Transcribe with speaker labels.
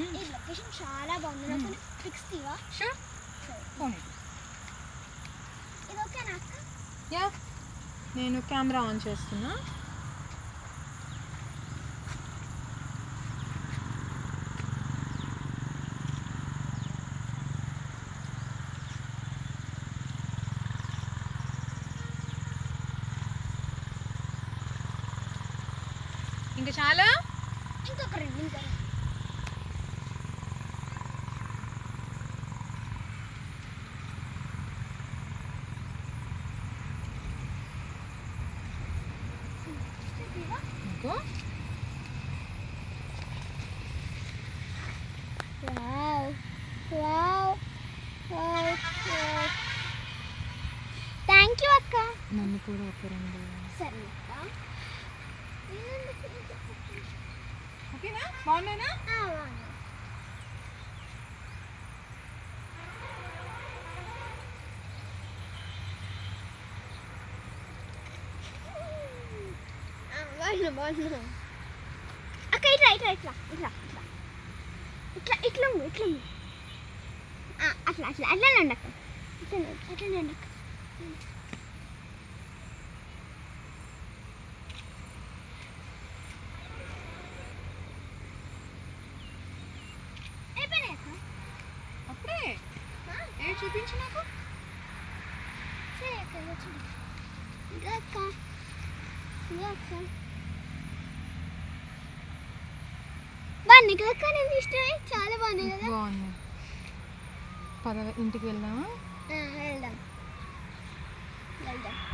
Speaker 1: ఈ లొకేషన్ చాలా బాగుంది. నాకు ఫిక్స్ తీవా?
Speaker 2: షూర్. ఫోన్
Speaker 1: ఇది ఓకేనా అక్క?
Speaker 2: యా, నేను కెమెరా ఆన్ చేస్తున్నా. ఇంకా చాలా,
Speaker 1: ఇంకొక రెండు.
Speaker 2: ఇంకో
Speaker 1: థ్యాంక్ యూ అక్క.
Speaker 2: నన్ను కూడా ఒక రెండు.
Speaker 1: సరే అక్క.
Speaker 2: ఓకేనా? బాగున్నానా?
Speaker 1: బాగున్నా అక్క. ఇట్లా ఇట్లా ఇట్లా ఇట్లా ఇట్లా ఇట్లా ఇట్లా అట్లా అట్లా అట్లా అక్క. అట్లా అక్క.
Speaker 2: అప్పుడే ఏ చూపించు నాకు.
Speaker 1: ఇంకా అక్క, ఇంకా అక్క బాగున్నాయి కదా అక్క? నేను ఇష్టమే, చాలా బాగున్నాయి కదా.
Speaker 2: బాగున్నాయి. పద ఇంటికి వెళ్దామా?
Speaker 1: వెళ్దాం వెళ్దాం.